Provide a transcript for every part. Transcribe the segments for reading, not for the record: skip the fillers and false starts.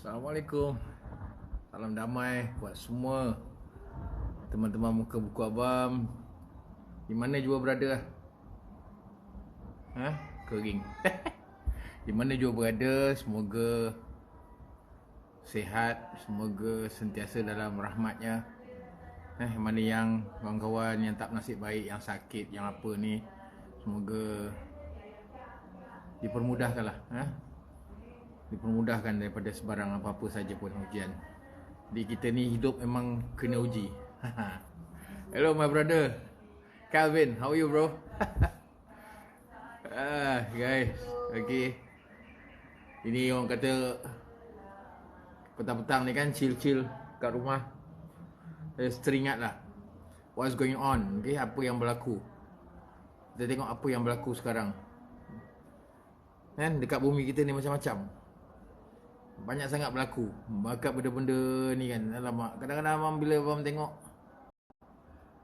Assalamualaikum. Salam damai buat semua teman-teman muka buku abang. Di mana jua berada? Kering. Di mana jua berada, semoga sihat, semoga sentiasa dalam rahmatnya. Mana yang kawan-kawan yang tak nasib baik, yang sakit, yang apa ni, semoga dipermudahkanlah. Dipermudahkan daripada sebarang apa-apa saja pun ujian. Jadi kita ni hidup memang kena uji. Hello my brother Calvin, how are you bro? Guys, okay. Ini orang kata petang-petang ni kan chill-chill kat rumah. Saya teringat lah what's going on, okay? Apa yang berlaku. Kita tengok apa yang berlaku sekarang. Kan dekat bumi kita ni macam-macam. Banyak sangat berlaku. Maka benda-benda ni kan, alamak, kadang-kadang abang bila abang tengok,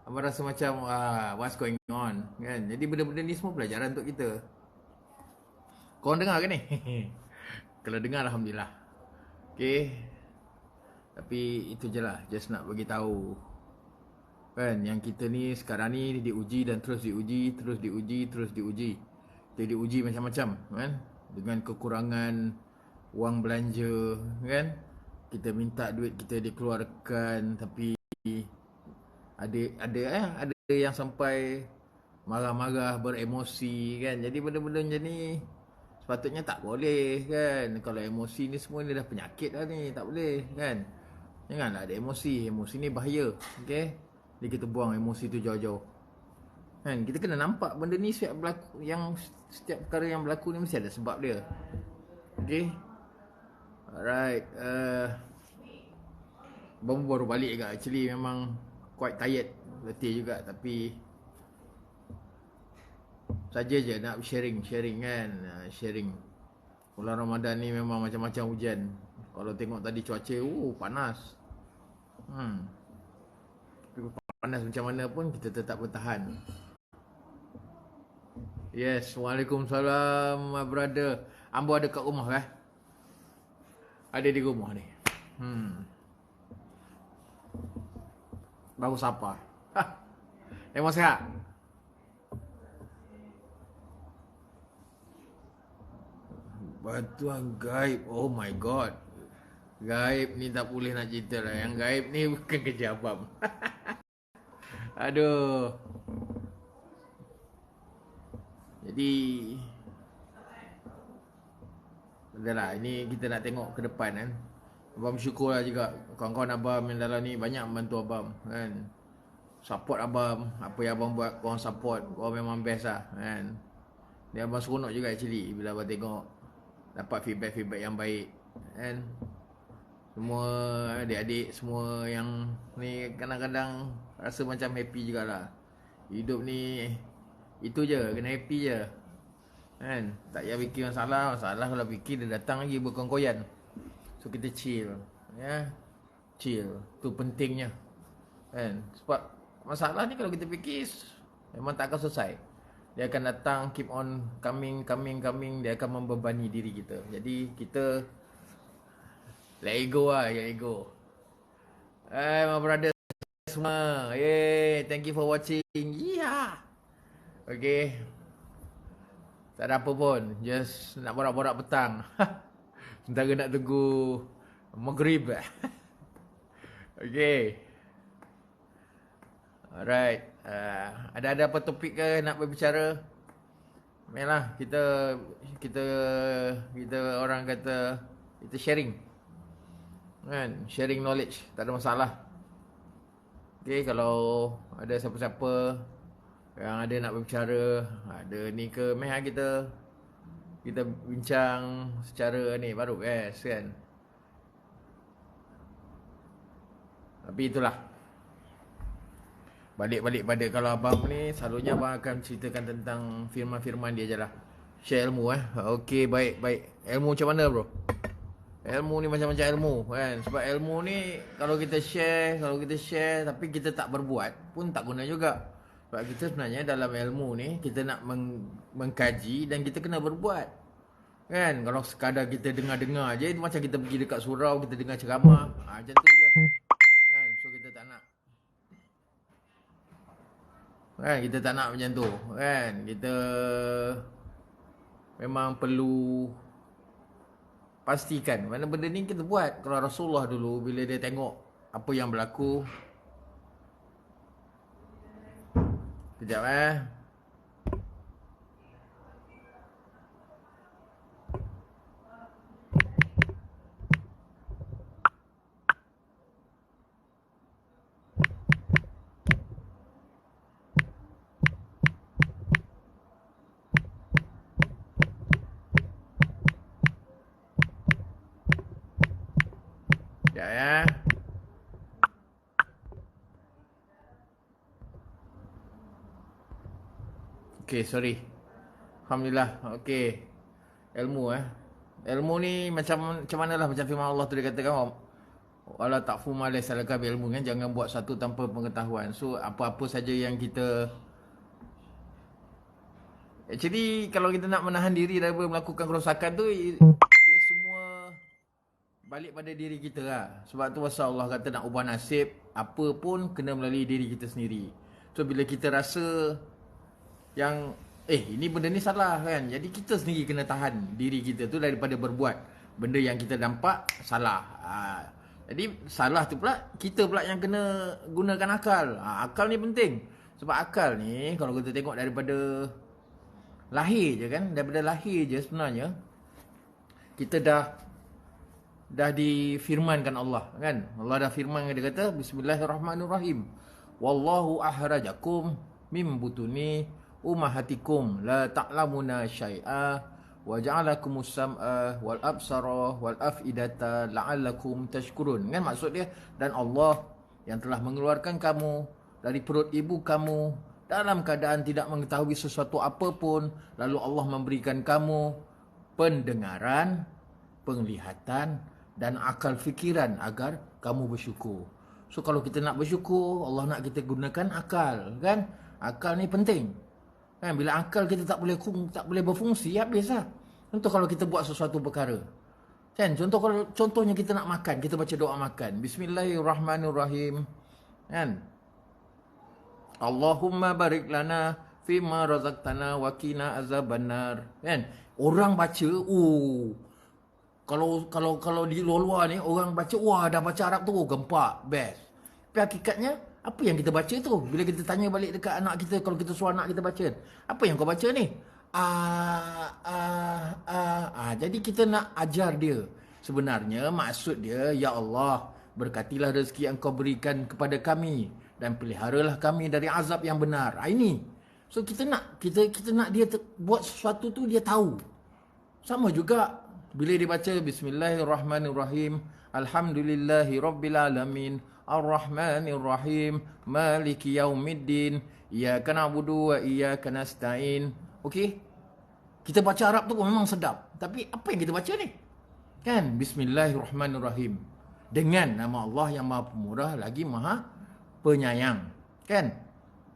abang rasa macam what's going on kan. Jadi benda-benda ni semua pelajaran untuk kita. Korang dengar ke ni? Kalau dengar alhamdulillah. Okay. Tapi itu je lah, just nak bagi tahu kan, yang kita ni sekarang ni diuji dan terus diuji, terus diuji, terus diuji. Kita diuji macam-macam kan, dengan kekurangan wang belanja kan. Kita minta duit kita dikeluarkan, tapi ada yang sampai marah-marah, beremosi kan. Jadi benda-benda macam ni sepatutnya tak boleh kan. Kalau emosi ni semua ni dah penyakit dah ni, tak boleh kan. Janganlah ada emosi. Emosi ni bahaya, okay? Jadi kita buang emosi tu jauh-jauh kan. Kita kena nampak benda ni setiap berlaku, yang setiap perkara yang berlaku ni mesti ada sebab dia, okay? Alright, baru balik juga. Actually memang quite tired, letih juga. Tapi saja je nak sharing kan. Sharing bulan Ramadan ni memang macam-macam hujan. Kalau tengok tadi cuaca, panas. Tapi panas macam mana pun kita tetap bertahan. Yes, Waalaikumsalam my brother. Ambo ada kat rumah kan? Ada di rumah ni. Baru sapa. Memang sihat. Bantuan gaib. Oh my god. Gaib ni tak boleh nak cerita lah. Yang gaib ni bukan kerja abang. Aduh. Jadi adalah, ini kita nak tengok ke depan kan. Abang bersyukur lah juga kawan-kawan abang yang dalam ni banyak membantu abang kan. Support abang. Apa yang abang buat, korang support. Korang memang best lah kan. Dia abang seronok juga actually bila abang tengok dapat feedback-feedback yang baik kan. Semua adik-adik semua yang ni kadang-kadang rasa macam happy jugalah. Hidup ni itu je, kena happy je kan. Tak payah fikir masalah. Masalah kalau fikir dia datang lagi berkongkoyan. So kita chill ya. Chill, tu pentingnya kan. Sebab masalah ni kalau kita fikir memang tak akan selesai. Dia akan datang, keep on coming. Dia akan membebani diri kita. Jadi kita let it go lah, let it go. Hai my brother semua. Yay, thank you for watching. Yeah. Okay. Tak ada apa pun, just nak borak-borak petang. Sementara nak tunggu maghrib. Okay. Alright. Ada apa topik ke nak berbicara? Memanglah kita orang kata kita sharing kan, sharing knowledge, tak ada masalah. Okay, kalau ada siapa-siapa yang ada nak berbicara, ada ni ke, kita bincang secara ni baru best kan. Tapi itulah, balik pada kalau abang ni selalunya abang akan ceritakan tentang firman-firman dia je lah. Share ilmu Okay, baik. Ilmu macam mana bro? Ilmu ni macam-macam ilmu kan. Sebab ilmu ni kalau kita share tapi kita tak berbuat pun tak guna juga. Sebab kita sebenarnya dalam ilmu ni kita nak mengkaji dan kita kena berbuat. Kan kalau sekadar kita dengar-dengar je, macam kita pergi dekat surau, kita dengar ceramah, macam tu je. Kan, so kita tak nak. Kan kita tak nak macam tu. Kan kita memang perlu pastikan mana benda ni kita buat. Kalau Rasulullah dulu bila dia tengok apa yang berlaku, kejap Sekejap Okay, sorry. Alhamdulillah. Okay. Ilmu Ilmu ni macam manalah, macam firman Allah tu dia katakan, wala taqfu ma laysa laka bi'ilmu, kan, jangan buat satu tanpa pengetahuan. So apa-apa saja yang kita actually kalau kita nak menahan diri daripada melakukan kerosakan tu, dia semua balik pada diri kita lah. Sebab tu pasal Allah kata nak ubah nasib, apa pun kena melalui diri kita sendiri. So bila kita rasa yang ini benda ni salah, kan, jadi kita sendiri kena tahan diri kita tu daripada berbuat benda yang kita nampak salah. Jadi salah tu pula kita pula yang kena gunakan akal. Akal ni penting. Sebab akal ni kalau kita tengok daripada lahir je, kan, daripada lahir je sebenarnya kita dah difirmankan Allah, kan. Allah dah firman, dia kata bismillahirrahmanirrahim. Wallahu ahrajakum mim butuni ummahatikum la ta'lamuna syai'a wa ja'alakumus sam'a wal absara wal af'idata la'allakum tashkurun. Kan maksud dia, dan Allah yang telah mengeluarkan kamu dari perut ibu kamu dalam keadaan tidak mengetahui sesuatu apapun, lalu Allah memberikan kamu pendengaran, penglihatan dan akal fikiran agar kamu bersyukur. So kalau kita nak bersyukur, Allah nak kita gunakan akal, kan? Akal ni penting. Kan, bila akal kita tak boleh berfungsi, habislah. Contoh kalau kita buat sesuatu perkara. Kan, contohnya kita nak makan, kita baca doa makan. Bismillahirrahmanirrahim. Kan? Allahumma barik lana fima razaqtana wa qina azabannar. Kan? Orang baca, kalau di luar ni orang baca, wah dah baca Arab tu gempak, best. Tapi hakikatnya apa yang kita baca tu? Bila kita tanya balik dekat anak kita, kalau kita suruh anak kita baca, apa yang kau baca ni? Jadi kita nak ajar dia. Sebenarnya maksud dia, ya Allah, berkatilah rezeki yang kau berikan kepada kami dan peliharalah kami dari azab yang benar. Ini. So kita nak dia buat sesuatu tu dia tahu. Sama juga bila dia baca bismillahirrahmanirrahim, alhamdulillahi rabbil alamin, ar-rahmanir-rahim, maliki yaumiddin, iyyaka na'budu wa iyyaka nasta'in. Okey? Kita baca Arab tu memang sedap. Tapi apa yang kita baca ni? Kan? Bismillahirrahmanirrahim. Dengan nama Allah yang Maha Pemurah lagi Maha Penyayang. Kan?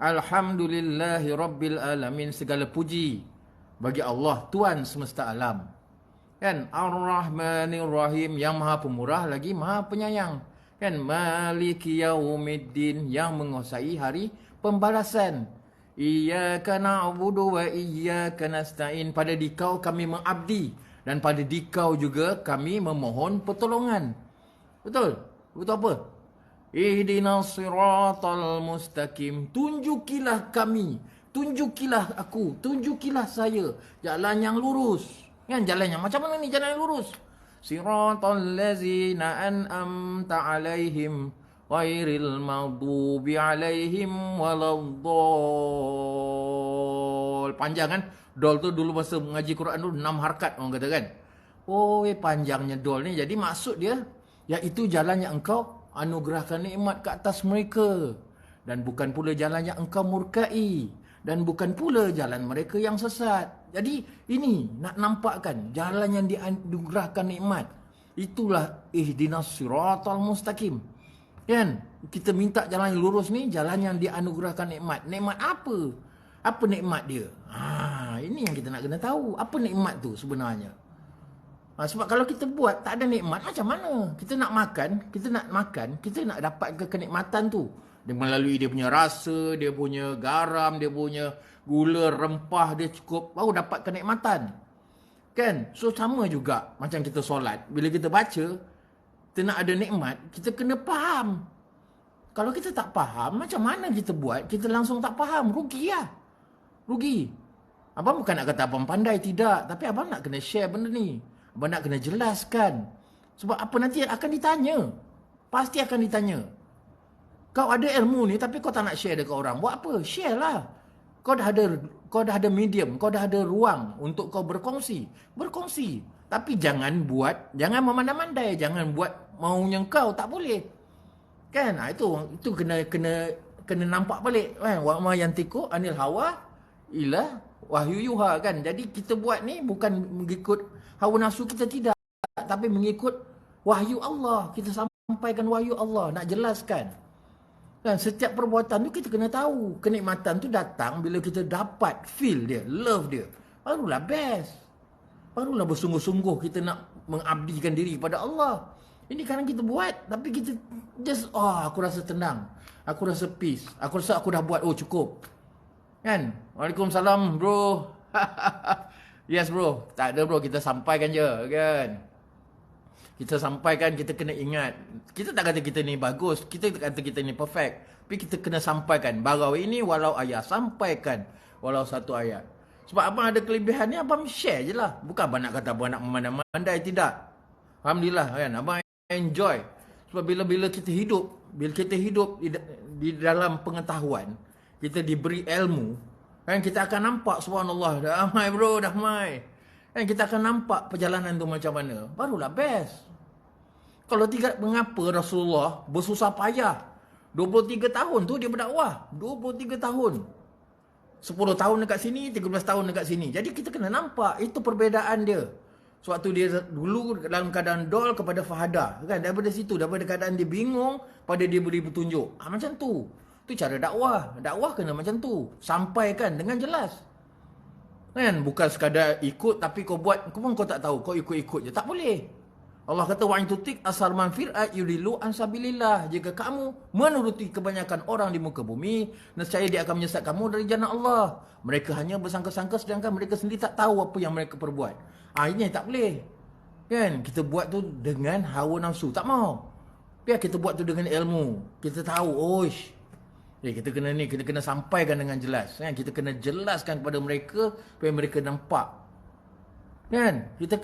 Alhamdulillahi rabbil alamin, segala puji bagi Allah, Tuhan semesta alam. Kan? Ar-rahmanir-rahim, yang Maha Pemurah lagi Maha Penyayang. Kan, maliki yaumiddin, yang menguasai hari pembalasan. Iyyaka na'budu wa iyyaka nasta'in, pada dikau kami mengabdi dan pada dikau juga kami memohon pertolongan. Betul? Betul apa? Ihdinas siratal mustaqim, tunjukilah kami, tunjukilah aku, tunjukilah saya jalan yang lurus. Kan, jalan yang macam mana ni jalan yang lurus? Siratal ladzina an'amta 'alaihim ghairil maghdubi 'alaihim waladdall. Panjang kan? Dol tu dulu masa mengaji Quran tu 6 harakat orang kata, kan. Panjangnya dol ni. Jadi maksud dia, iaitu jalan yang engkau anugerahkan nikmat ke atas mereka, dan bukan pula jalan yang engkau murkai, dan bukan pula jalan mereka yang sesat. Jadi ini nak nampakkan jalan yang dianugerahkan nikmat. Itulah ihdinas siratal mustaqim. Kan? Kita minta jalan yang lurus ni, jalan yang dianugerahkan nikmat. Nikmat apa? Apa nikmat dia? Ini yang kita nak kena tahu. Apa nikmat tu sebenarnya? Sebab kalau kita buat tak ada nikmat, macam mana? Kita nak makan, kita nak dapat kenikmatan tu. Dia melalui dia punya rasa, dia punya garam, dia punya gula, rempah dia cukup, baru dapat kenikmatan. Kan? So sama juga macam kita solat. Bila kita baca, kita nak ada nikmat, kita kena faham. Kalau kita tak faham, macam mana kita buat? Kita langsung tak faham, rugi lah. Rugi. Abang bukan nak kata abang pandai, tidak. Tapi abang nak kena share benda ni. Abang nak kena jelaskan. Sebab apa nanti akan ditanya. Pasti akan ditanya. Kau ada ilmu ni tapi kau tak nak share dekat orang. Buat apa? Share lah. Kau dah ada medium. Kau dah ada ruang untuk kau berkongsi. Berkongsi. Tapi jangan memandai-mandai. Jangan buat maunya kau. Tak boleh. Kan? Itu kena nampak balik. Wa ma yantiqu anil hawa ila wahyu yuha, kan. Jadi kita buat ni bukan mengikut hawa nafsu kita, tidak, tapi mengikut wahyu Allah. Kita sampaikan wahyu Allah, nak jelaskan. Dan setiap perbuatan tu kita kena tahu. Kenikmatan tu datang bila kita dapat feel dia, love dia. Barulah best. Barulah bersungguh-sungguh kita nak mengabdikan diri kepada Allah. Ini kadang kita buat, tapi kita just, aku rasa tenang. Aku rasa peace. Aku rasa aku dah buat, cukup. Kan? Waalaikumsalam, bro. Yes, bro. Tak ada, bro. Kita sampaikan je, kan? Kita sampaikan, kita kena ingat. Kita tak kata kita ni bagus. Kita tak kata kita ni perfect. Tapi kita kena sampaikan. Barau ini walau ayat. Sampaikan walau satu ayat. Sebab abang ada kelebihan ni, abang share je lah. Bukan abang nak kata abang nak memandai-mandai. Tidak. Alhamdulillah, kan? Abang enjoy. Sebab bila kita hidup di dalam pengetahuan, kita diberi ilmu, kan, kita akan nampak, subhanallah, dah mai bro, dah mai. Kan, kita akan nampak perjalanan tu macam mana. Barulah best. Kalau tidak, mengapa Rasulullah bersusah payah 23 tahun tu dia berdakwah. 23 tahun. 10 tahun dekat sini, 13 tahun dekat sini. Jadi kita kena nampak itu perbezaan dia. Suatu dia dulu dalam keadaan dol kepada fahadah, kan, daripada situ, daripada keadaan dia bingung pada dia beri petunjuk. Macam tu. Itu cara dakwah. Dakwah kena macam tu. Sampaikan dengan jelas. Kan? Bukan sekadar ikut tapi kau buat, kau tak tahu. Kau ikut-ikut je. Tak boleh. Allah kata, wa in tutik asar man fir'at yudilu an sabilillah. Jika kamu menuruti kebanyakan orang di muka bumi, nescaya dia akan menyesat kamu dari jalan Allah. Mereka hanya bersangka-sangka sedangkan mereka sendiri tak tahu apa yang mereka perbuat. Ini tak boleh. Kan? Kita buat tu dengan hawa nafsu. Tak mau. Biar kita buat tu dengan ilmu. Kita tahu, kita kena sampaikan dengan jelas. Kan? Kita kena jelaskan kepada mereka supaya mereka nampak. Kan? Kita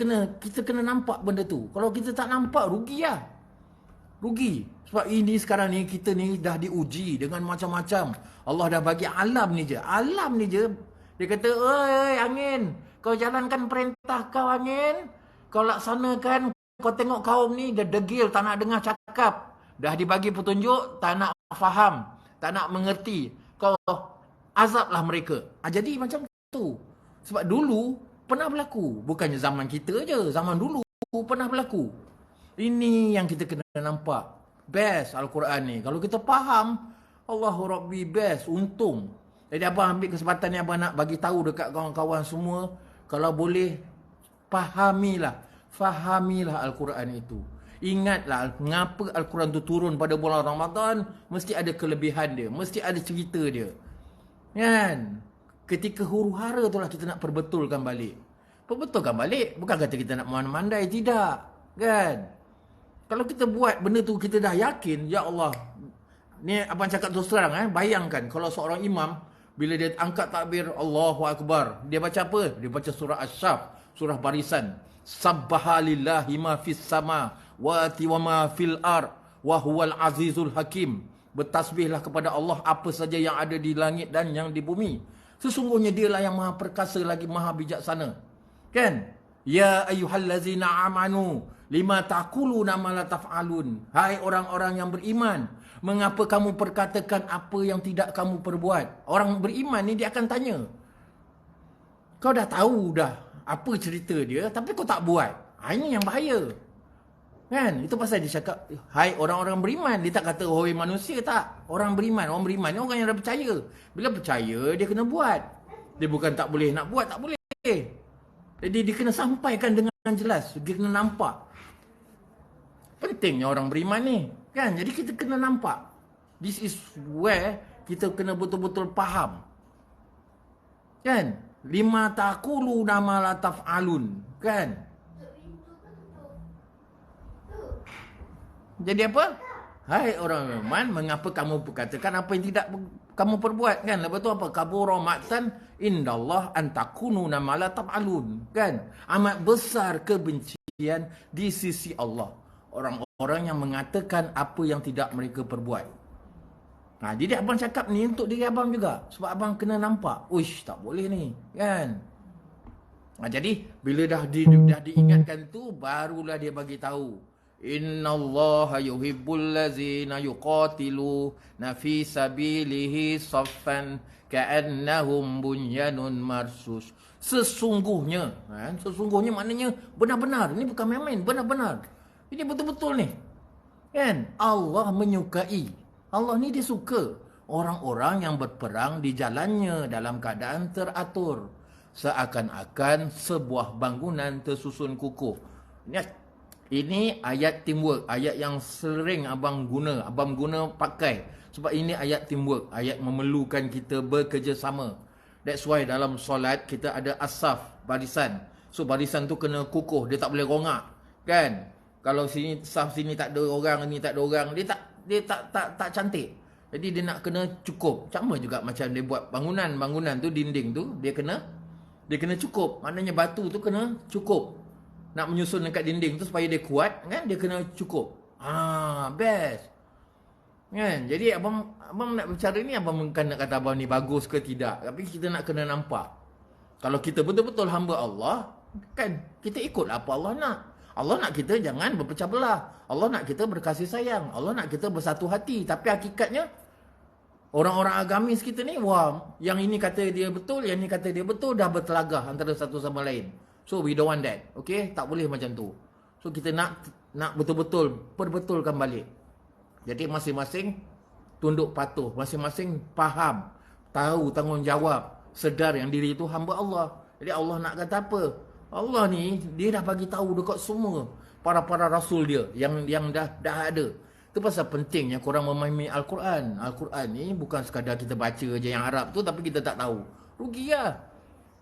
kena nampak benda tu. Kalau kita tak nampak, rugi lah. Rugi. Sebab ini sekarang ni, kita ni dah diuji dengan macam-macam. Allah dah bagi alam ni je. Alam ni je. Dia kata, oi angin, kau jalankan perintah kau angin. Kau laksanakan, kau tengok kaum ni, dia degil, tak nak dengar cakap. Dah dibagi petunjuk, tak nak faham. Tak nak mengerti. Kau azablah mereka. Jadi macam tu. Sebab dulu pernah berlaku. Bukannya zaman kita je. Zaman dulu pernah berlaku. Ini yang kita kena nampak. Best Al-Quran ni. Kalau kita faham, Allahu Rabbi best. Untung. Jadi abang ambil kesempatan ni, abang nak bagi tahu dekat kawan-kawan semua. Kalau boleh, fahamilah Al-Quran itu. Ingatlah, mengapa Al-Quran tu turun pada bulan Ramadan, mesti ada kelebihan dia, mesti ada cerita dia. Kan? Ketika huru-hara itulah kita nak perbetulkan balik. Perbetulkan balik, bukan kata kita nak mandai, tidak. Kan? Kalau kita buat benda tu, kita dah yakin, ya Allah. Ni abang cakap terus terang, bayangkan kalau seorang imam, bila dia angkat takbir, Allahu Akbar, dia baca apa? Dia baca surah Asy-Syaff, surah barisan. Sabbaha lillahi ma fis sama wa ma fil ar wa huwal azizul hakim. Bertasbihlah kepada Allah apa saja yang ada di langit dan yang di bumi. Sesungguhnya dialah yang maha perkasa lagi maha bijaksana. Kan? Ya ayyuhallazina amanu lima taquluna ma la taf'alun. Hai orang-orang yang beriman, mengapa kamu perkatakan apa yang tidak kamu perbuat? Orang beriman ni dia akan tanya. Kau dah tahu dah apa cerita dia, tapi kau tak buat. Ini yang bahaya. Kan? Itu pasal dia cakap, hai orang-orang beriman. Dia tak kata, hoi manusia, tak. Orang beriman ni orang yang dah percaya. Bila percaya, dia kena buat. Dia bukan tak boleh nak buat, tak boleh. Jadi dia kena sampaikan dengan jelas, kita kena nampak. Pentingnya orang beriman ni, kan? Jadi kita kena nampak. This is where kita kena betul-betul faham. Kan? Lima taqulu nama la taf'alun, kan? Jadi apa? Hai orang beriman, mengapa kamu berkatakan apa yang tidak kamu perbuat, kan? Lepas tu apa? Kabura maqtan indallah an takunu nama la taf'alun, kan? Amat besar kebencian di sisi Allah orang-orang yang mengatakan apa yang tidak mereka perbuat. Nah, jadi abang cakap ni untuk diri abang juga. Sebab abang kena nampak. Uish, tak boleh ni, kan? Nah, jadi bila dah diingatkan tu, barulah dia bagi tahu. Innallaha yuhibbul ladzina yuqatiluna fi sabilihi saffan ka'annahum bunyanun marsus. Sesungguhnya, kan? Sesungguhnya maknanya benar-benar. Ini bukan main-main, benar-benar. Ini betul-betul ni. Kan? Allah menyukai. Allah ni dia suka orang-orang yang berperang di jalannya dalam keadaan teratur. Seakan-akan sebuah bangunan tersusun kukuh. Ini ayat teamwork. Ayat yang sering abang guna pakai. Sebab ini ayat teamwork. Ayat memerlukan kita bekerjasama. That's why dalam solat kita ada asaf, barisan. So barisan tu kena kukuh. Dia tak boleh rongak. Kan? Kalau sini saf sini tak ada orang, ni tak ada orang, dia tak cantik. Jadi dia nak kena cukup. Sama juga macam dia buat bangunan tu, dinding tu, dia kena cukup. Maknanya batu tu kena cukup. Nak menyusun dekat dinding tu supaya dia kuat, kan? Dia kena cukup. Best. Kan? Jadi abang nak berbicara ni, abang bukan nak kata abang ni bagus ke tidak, tapi kita nak kena nampak. Kalau kita betul-betul hamba Allah, kan? Kita ikutlah apa Allah nak. Allah nak kita jangan berpecah belah. Allah nak kita berkasih sayang. Allah nak kita bersatu hati. Tapi hakikatnya, orang-orang agamis kita ni, wah, yang ini kata dia betul, yang ini kata dia betul, dah bertelagah antara satu sama lain. So, we don't want that. Okay? Tak boleh macam tu. So, kita nak betul-betul, perbetulkan balik. Jadi, masing-masing tunduk patuh. Masing-masing faham, tahu tanggungjawab, sedar yang diri itu hamba Allah. Jadi, Allah nak kata apa? Allah ni, dia dah bagi tahu dekat semua para rasul dia yang dah ada. Itu pasal pentingnya korang memahami Al-Quran. Al-Quran ni bukan sekadar kita baca je yang Arab tu, tapi kita tak tahu. Rugi lah.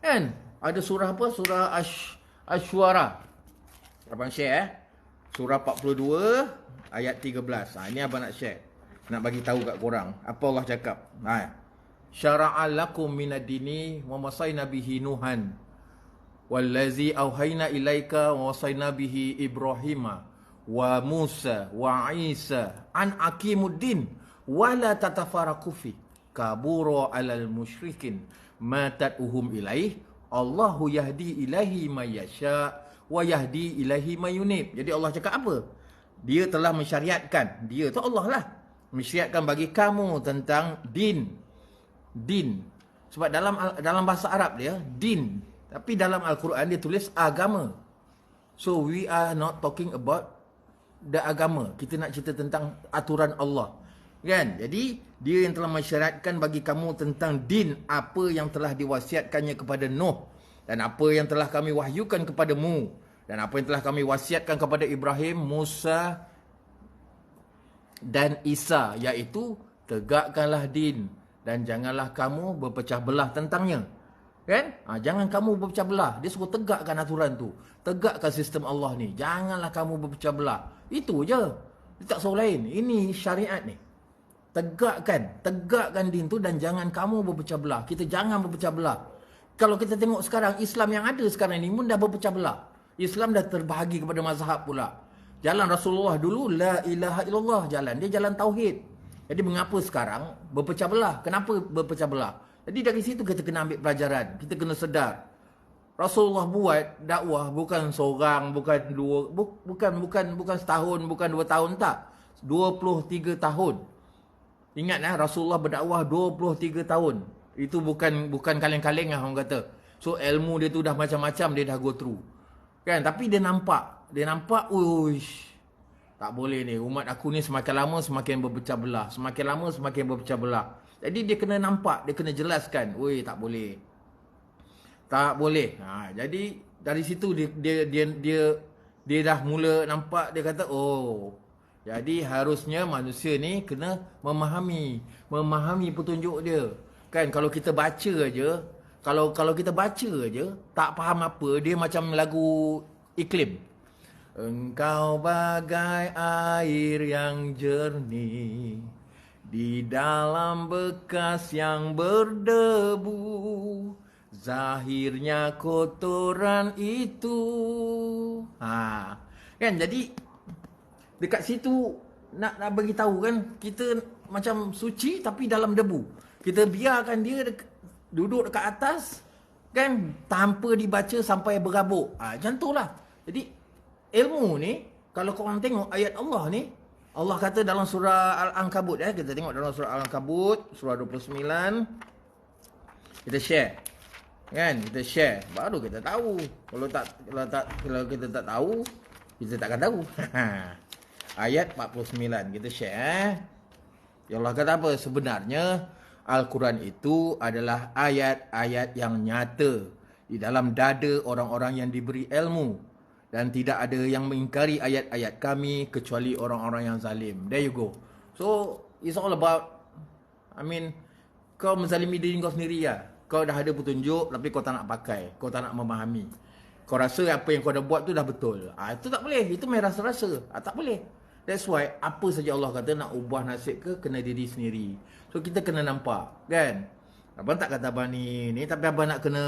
Kan? Ada surah apa? Surah Asy-Syu'ara. Abang share Surah 42 ayat 13. Ini abang nak share. Nak bagi tahu kat korang. Apa Allah cakap? Syara'a lakum minad dini wa masayna bihi Nuhan. Wallazi auhayna ilaika wa wasayna bihi Ibrahima wa Musa wa Isa an aqimuddin wa la tatafaraqu fi kabura 'alal musyrikin ma tad'uhum ilaih Allahu yahdi ilaihi may yasha wa yahdi ilaihi may yunib. Jadi Allah cakap apa? Dia telah mensyariatkan, dia tu Allah lah, mensyariatkan bagi kamu tentang din. Sebab dalam bahasa Arab dia din. Tapi dalam Al-Quran dia tulis agama. So we are not talking about the agama. Kita nak cerita tentang aturan Allah. Kan? Jadi dia yang telah mensyariatkan bagi kamu tentang din, apa yang telah diwasiatkannya kepada Nuh, dan apa yang telah kami wahyukan kepadamu, dan apa yang telah kami wasiatkan kepada Ibrahim, Musa dan Isa, iaitu tegakkanlah din dan janganlah kamu berpecah belah tentangnya. Kan? Jangan kamu berpecah belah. Dia suruh tegakkan aturan tu. Tegakkan sistem Allah ni. Janganlah kamu berpecah belah. Itu je. Dia tak suruh lain. Ini syariat ni. Tegakkan din tu dan jangan kamu berpecah belah. Kita jangan berpecah belah. Kalau kita tengok sekarang, Islam yang ada sekarang ni pun dah berpecah belah. Islam dah terbahagi kepada mazhab pula. Jalan Rasulullah dulu, la ilaha illallah jalan. Dia jalan tauhid. Jadi mengapa sekarang berpecah belah? Kenapa berpecah belah? Jadi dari situ kita kena ambil pelajaran. Kita kena sedar. Rasulullah buat dakwah bukan seorang, bukan dua, bukan setahun, bukan 2 tahun, tak. 23 tahun. Ingat Rasulullah berdakwah 23 tahun. Itu bukan kaleng-kaleng lah orang kata. So ilmu dia tu dah macam-macam, dia dah go through. Kan? Tapi dia nampak, uish, tak boleh ni. Umat aku ni semakin lama semakin berpecah belah. Semakin lama semakin berpecah belah. Jadi dia kena nampak, dia kena jelaskan. Tak boleh. Tak boleh. Jadi dari situ dia dah mula nampak, dia kata, oh, jadi harusnya manusia ni kena memahami petunjuk dia. Kan kalau kita baca aja, kalau kita baca aja tak faham apa, dia macam lagu iklim. Engkau bagai air yang jernih di dalam bekas yang berdebu, zahirnya kotoran itu. Kan jadi dekat situ nak bagi tahu kan, kita macam suci tapi dalam debu. Kita biarkan dia duduk dekat atas kan, tanpa dibaca sampai berabuk. Macam itulah. Jadi ilmu ni, kalau korang tengok ayat Allah ni, Allah kata dalam surah Al-Ankabut, kita tengok dalam surah Al-Ankabut surah 29. Kita share. Kan, kita share baru kita tahu. Kalau kita tak tahu, kita takkan tahu. Ayat 49 kita share. Ya Allah kata apa? Sebenarnya Al-Quran itu adalah ayat-ayat yang nyata di dalam dada orang-orang yang diberi ilmu, dan tidak ada yang mengingkari ayat-ayat kami kecuali orang-orang yang zalim. There you go. So it's all about, kau menzalimi diri kau sendiri lah. Kau dah ada petunjuk tapi kau tak nak pakai, kau tak nak memahami. Kau rasa apa yang kau dah buat tu dah betul. Itu tak boleh. Itu main rasa-rasa. Tak boleh. That's why apa saja Allah kata nak ubah nasib ke, kena diri sendiri. So kita kena nampak, kan? Abang tak kata abang ni, tapi abang nak kena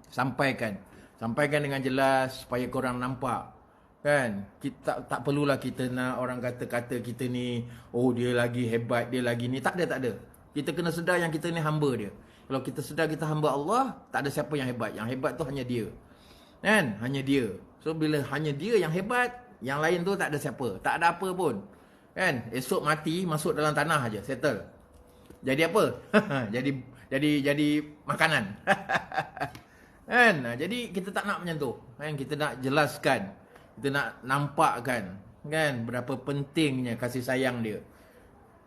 sampaikan dengan jelas supaya korang nampak, kan? Kita tak perlulah kita nak orang kata kita ni, oh dia lagi hebat, dia lagi ni. Tak ada. Kita kena sedar yang kita ni hamba dia. Kalau kita sedar kita hamba Allah, tak ada siapa yang hebat. Yang hebat tu hanya dia, kan? Hanya dia. So bila hanya dia yang hebat, yang lain tu tak ada siapa, tak ada apa pun, kan? Esok mati, masuk dalam tanah aja, settle. Jadi apa? jadi makanan. Kan? Jadi kita tak nak macam tu, kan? Kita nak jelaskan, kita nak nampakkan, kan, berapa pentingnya kasih sayang dia.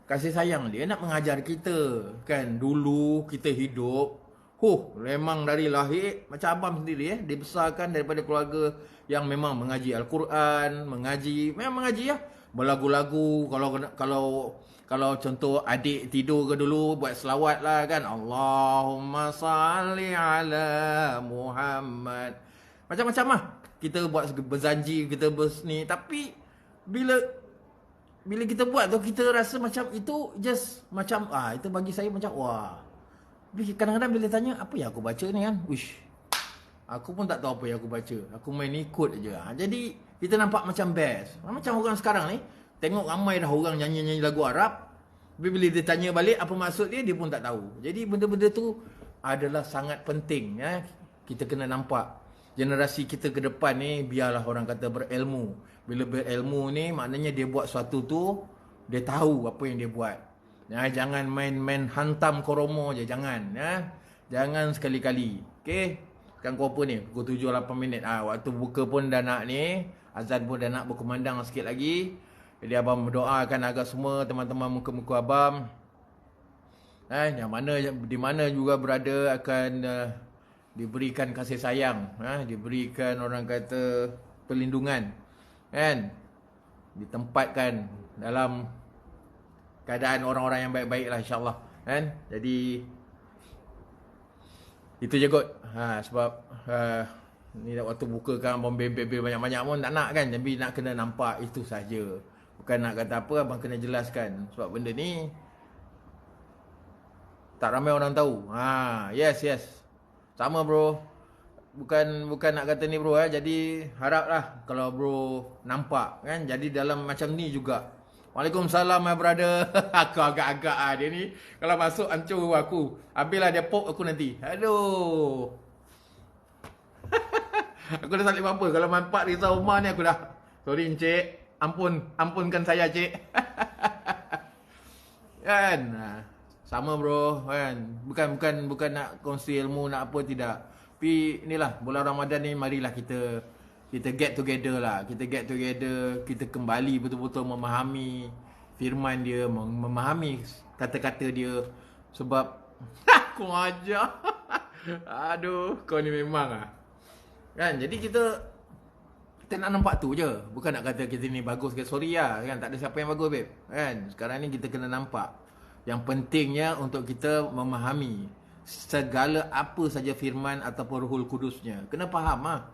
Kasih sayang dia nak mengajar kita, kan? Dulu kita hidup, memang dari lahir macam abang sendiri, dibesarkan daripada keluarga yang memang mengaji Al-Quran, memang mengaji ya. Berlagu-lagu, kalau contoh adik tidur ke dulu buat selawat lah, kan? Allahumma salli ala Muhammad. Macam-macam lah. Kita buat berjanji, kita bersni. Tapi bila kita buat tu, kita rasa macam itu just macam, itu bagi saya macam, wah. Kadang-kadang bila tanya, apa yang aku baca ni, kan? Aku pun tak tahu apa yang aku baca. Aku main ikut je. Jadi kita nampak macam best. Macam orang sekarang ni, tengok ramai dah orang nyanyi-nyanyi lagu Arab. Tapi bila dia tanya balik apa maksud dia pun tak tahu. Jadi benda-benda tu adalah sangat penting. Kita kena nampak. Generasi kita ke depan ni, biarlah orang kata berilmu. Bila berilmu ni, maknanya dia buat sesuatu tu, dia tahu apa yang dia buat. Jangan main hantam koromo je. Jangan. Jangan sekali-kali. Okay? Sekarang kau apa ni? Pukul 7-8 minit. Waktu buka pun dah nak ni. Azan pun dah nak berkumandang sikit lagi. Jadi abang berdoakan agak semua teman-teman muka-muka abang. Di mana juga berada akan diberikan kasih sayang. Diberikan orang kata perlindungan. Kan? Ditempatkan dalam keadaan orang-orang yang baik-baik lah, insyaAllah. Kan? Jadi itu je kot. Sebab ni dah waktu buka kan, abang bebel banyak-banyak pun tak nak, kan? Tapi nak kena nampak itu saja. Bukan nak kata apa, abang kena jelaskan. Sebab benda ni tak ramai orang tahu. Yes. Sama bro. Bukan nak kata ni bro. Jadi haraplah kalau bro nampak, kan? Jadi dalam macam ni juga. Waalaikumsalam my brother. Aku agak-agak dia ni. Kalau masuk hancur aku. Habislah dia pop aku nanti. Aduh. Aku dah tak boleh apa. Kalau mampak risau rumah ni aku dah. Sorry encik. Ampunkan saya cik. Kan? Sama bro, kan? Bukan nak kongsi ilmu, nak apa, tidak. Tapi inilah bulan Ramadan ni, marilah kita get together lah. Kita get together, kita kembali betul-betul memahami firman dia, memahami kata-kata dia. Sebab aku ajar. Aduh, kau ni memang Kan? Jadi kita nak nampak tu je. Bukan nak kata kita ni bagus ke. Sorry lah kan. Tak ada siapa yang bagus babe. Kan? Sekarang ni kita kena nampak. Yang pentingnya untuk kita memahami segala apa saja firman ataupun Ruhul Kudusnya. Kena faham lah.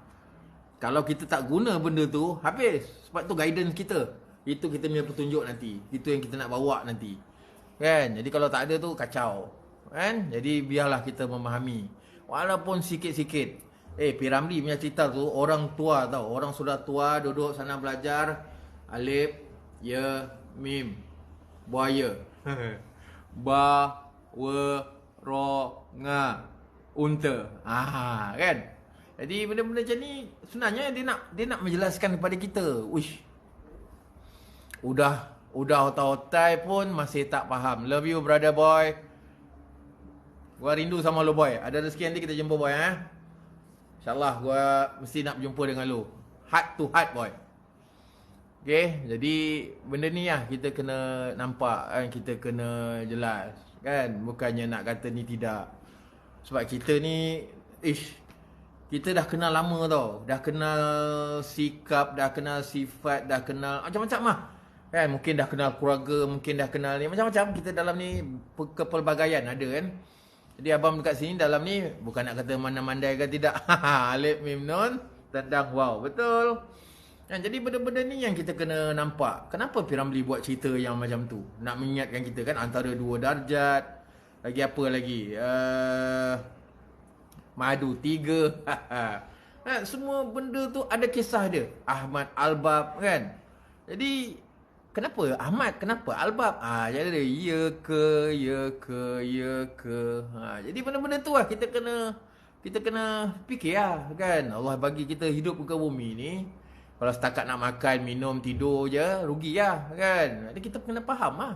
Kalau kita tak guna benda tu, habis. Sebab tu guidance kita. Itu kita punya petunjuk nanti. Itu yang kita nak bawa nanti. Kan? Jadi kalau tak ada tu kacau. Kan? Jadi biarlah kita memahami. Walaupun sikit-sikit. P. Ramlee punya cerita tu orang tua tau. Orang sudah tua duduk sana belajar. Alif, ya, mim. Buaya. Ba, wa, ro, nga. Unta. Kan? Jadi benda-benda macam ni sebenarnya dia nak menjelaskan kepada kita. Uish. Udah otai-otai pun masih tak faham. Love you brother boy. Gua rindu sama lu boy. Ada rezeki nanti kita jumpa boy InsyaAllah gua mesti nak berjumpa dengan lu. Heart to heart boy. Okay, jadi benda ni lah kita kena nampak kan, kita kena jelas kan. Bukannya nak kata ni tidak. Sebab kita ni kita dah kenal lama tau. Dah kenal sikap, dah kenal sifat, dah kenal macam-macam lah. Kan, mungkin dah kenal keluarga, mungkin dah kenal ni macam-macam. Kita dalam ni kepelbagaian ada kan. Jadi abang dekat sini dalam ni bukan nak kata mana-mandai ke tidak. Alif mim nun tandang wow. Betul. Kan, jadi benda-benda ni yang kita kena nampak. Kenapa P. Ramlee buat cerita yang macam tu? Nak mengingatkan kita kan antara dua darjat. Lagi apa lagi? Madu 3. Semua benda tu ada kisah dia. Ahmad Albab kan. Jadi kenapa Ahmad? Kenapa Albab? Jadi ya ke. Jadi benda-benda tu lah kita kena fikir lah kan. Allah bagi kita hidup ke bumi ni. Kalau setakat nak makan, minum, tidur je, rugi lah kan. Jadi kita kena faham lah.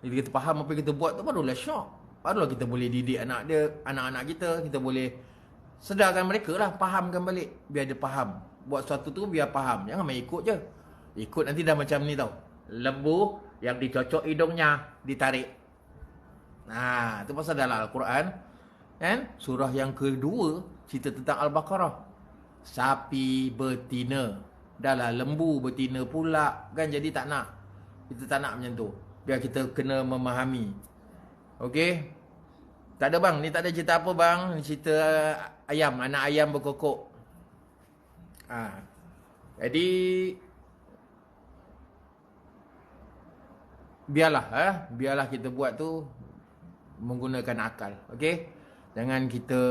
Jadi kita faham apa yang kita buat tu barulah syok. Barulah kita boleh didik anak-anak kita. Kita boleh sedarkan mereka lah. Fahamkan balik. Biar dia faham. Buat sesuatu tu biar faham. Jangan main ikut je. Ikut nanti dah macam ni tau. Lembu yang dicocok hidungnya, ditarik. Itu pasal dalam Al-Quran. Kan? Surah yang kedua cerita tentang Al-Baqarah. Sapi betina. Dah lah lembu betina pula. Kan jadi tak nak. Kita tak nak macam tu. Biar kita kena memahami. Okey. Tak ada bang. Ni tak ada cerita apa bang. Ni cerita ayam. Anak ayam berkokok. Jadi biarlah kita buat tu menggunakan akal. Okey. Jangan kita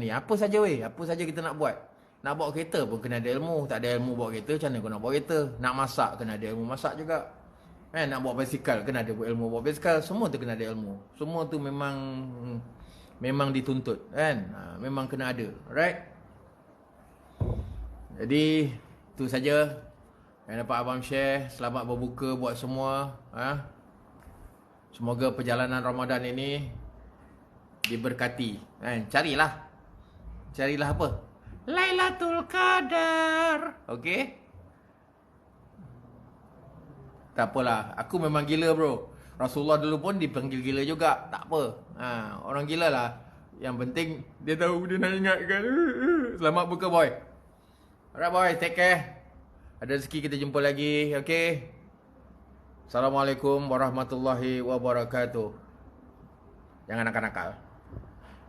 ni apa saja apa saja kita nak buat. Nak bawa kereta pun kena ada ilmu. Tak ada ilmu bawa kereta, macam mana kau nak bawa kereta? Nak masak kena ada ilmu masak juga. Nak bawa basikal kena ada ilmu bawa basikal. Semua tu kena ada ilmu. Semua tu memang dituntut kan. Memang kena ada. Alright. Jadi tu saja yang dapat abang share. Selamat berbuka buat semua. Semoga perjalanan Ramadan ini diberkati. Carilah apa? Lailatul Qadar. Okey? Tak apalah. Aku memang gila bro. Rasulullah dulu pun dipanggil gila juga. Tak apa. Orang gila lah. Yang penting dia tahu dia nak ingatkan. Selamat buka boy. Alright boy. Take care. Ada rezeki kita jumpa lagi. Okey? Assalamualaikum warahmatullahi wabarakatuh. Jangan nakal-nakal.